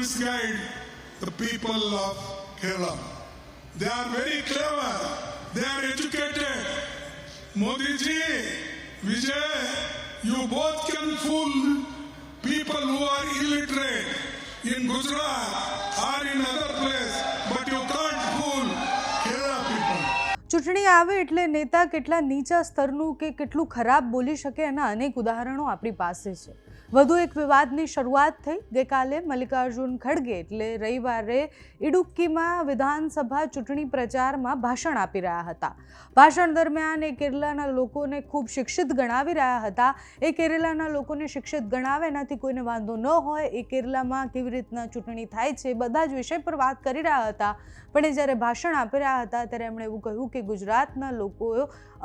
misguide the people of Kerala. They are very clever. They are educated. Modi ji, Vijay, you both can fool people who are illiterate in Gujarat or in other place, but you can't fool Kerala people. ચૂંટણી આવે એટલે નેતા કેટલા નીચા સ્તરનું કે કેટલું ખરાબ બોલી શકે એના અનેક ઉદાહરણો આપણી પાસે છે. વધુ એક વિવાદની શરૂઆત થઈ. ગઈકાલે મલ્લિકાર્જુન ખડગે એટલે રવિવારે ઇડુક્કીમાં વિધાનસભા ચૂંટણી પ્રચારમાં ભાષણ આપી રહ્યા હતા. ભાષણ દરમિયાન એ કેરલાના લોકોને ખૂબ શિક્ષિત ગણાવી રહ્યા હતા. એ કેરલાના લોકોને શિક્ષિત ગણાવે એનાથી કોઈને વાંધો ન હોય, એ કેરલામાં કેવી રીતના ચૂંટણી થાય છે બધા જ વિષય પર વાત કરી રહ્યા હતા. પણ એ જ્યારે ભાષણ આપી રહ્યા હતા ત્યારે એમણે એવું કહ્યું કે ગુજરાતના લોકો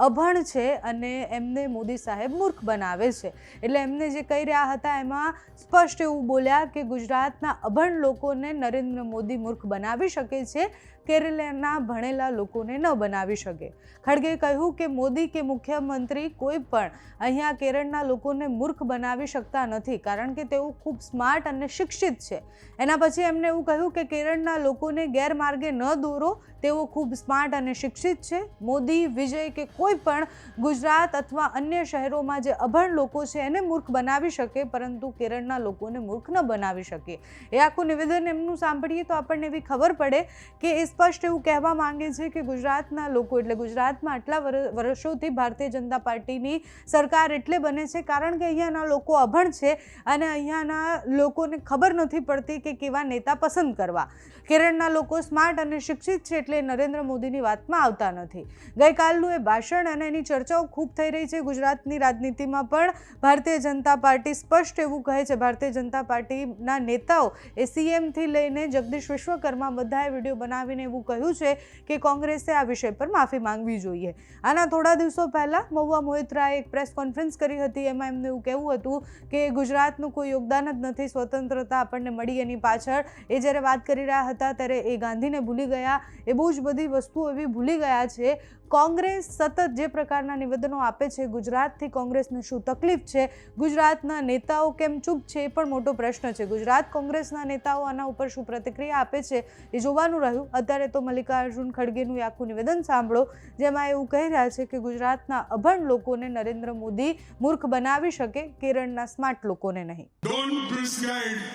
અભણ છે અને એમને મોદી સાહેબ મૂર્ખ બનાવે છે. એટલે એમને જે કહી રહ્યા હતા એમાં સ્પષ્ટ એવું બોલ્યા કે ગુજરાતના અભણ લોકોને નરેન્દ્ર મોદી મૂર્ખ બનાવી શકે છે, કેરળના ભણેલા લોકોને ન બનાવી શકે. ખડગે કહ્યું કે મોદી કે મુખ્યમંત્રી કોઈ પણ અહીંયા કેરળના લોકોને મૂર્ખ બનાવી શકતા નથી, કારણ કે તેઓ ખૂબ સ્માર્ટ અને શિક્ષિત છે. એના પછી એમને એવું કહ્યું કે કેરળના લોકોને ગેરમાર્ગે ન દોરો, તેઓ ખૂબ સ્માર્ટ અને શિક્ષિત છે. મોદી, વિજય કે કોઈ પણ ગુજરાત અથવા અન્ય શહેરોમાં જે અભણ લોકો છે એને મૂર્ખ બનાવી શકે, પરંતુ કેરળના લોકોને મૂર્ખ ન બનાવી શકે. એ આખું નિવેદન એમનું સાંભળીએ તો આપણને એવી ખબર પડે કે એ સ્પષ્ટ એવું કહેવા માંગે છે કે ગુજરાતના લોકો એટલે ગુજરાતમાં આટલા વર્ષોથી ભારતીય જનતા પાર્ટીની સરકાર એટલે બને છે કારણ કે અહીંયાના લોકો અભણ છે અને અહીંયાના લોકોને ખબર નથી પડતી કે કેવા નેતા પસંદ કરવા. કેરળના લોકો સ્માર્ટ અને શિક્ષિત છે એટલે નરેન્દ્ર મોદીની વાતમાં આવતા નથી. ગઈકાલનું એ ભાષણ અને એની ચર્ચાઓ ખૂબ થઈ રહી છે ગુજરાતની રાજનીતિમાં પણ. ભારતીય જનતા પાર્ટી સ્પષ્ટ એવું કહે છે, ભારતીય જનતા પાર્ટીના નેતાઓ એ સીએમથી લઈને જગદીશ વિશ્વકર્મા બધાએ વિડીયો બનાવીને એવું કહ્યું છે કે કોંગ્રેસે આ વિષય પર માફી માંગવી જોઈએ. આના થોડા દિવસો પહેલાં મહુવા મોહિત્રાએ એક પ્રેસ કોન્ફરન્સ કરી હતી. એમાં એમને એવું કહેવું હતું કે ગુજરાતનું કોઈ યોગદાન જ નથી, સ્વતંત્રતા આપણને મળી એની પાછળ. એ જ્યારે વાત કરી રહ્યા હતા ત્યારે એ ગાંધીને ભૂલી ગયા, એ બહુ જ બધી વસ્તુઓ એવી ભૂલી ગયા છે. કોંગ્રેસ સતત જે પ્રકારના નિવેદનો આપે છે, ગુજરાતથી કોંગ્રેસને શું તકલીફ છે, ગુજરાતના નેતાઓ કેમ ચૂપ છે એ પણ મોટો પ્રશ્ન છે. ગુજરાત કોંગ્રેસના નેતાઓ આના ઉપર શું પ્રતિક્રિયા આપે છે એ જોવાનું રહ્યું. અત્યારે તો મલ્લિકાર્જુન ખડગેનું આખું નિવેદન સાંભળો, જેમાં એવું કહી રહ્યા છે કે ગુજરાતના અભણ લોકોને નરેન્દ્ર મોદી મૂર્ખ બનાવી શકે, કેરળના સ્માર્ટ લોકોને નહીં. Don't misguide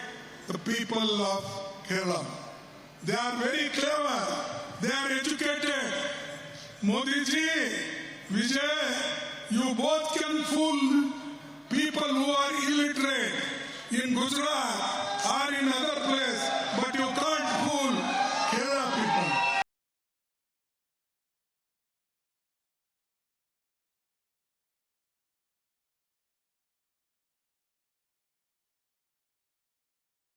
the people of Kerala. They are very clever. They are educated. Modi ji, Vijay, you both can fool people who are illiterate in Gujarat or in other place, but you can't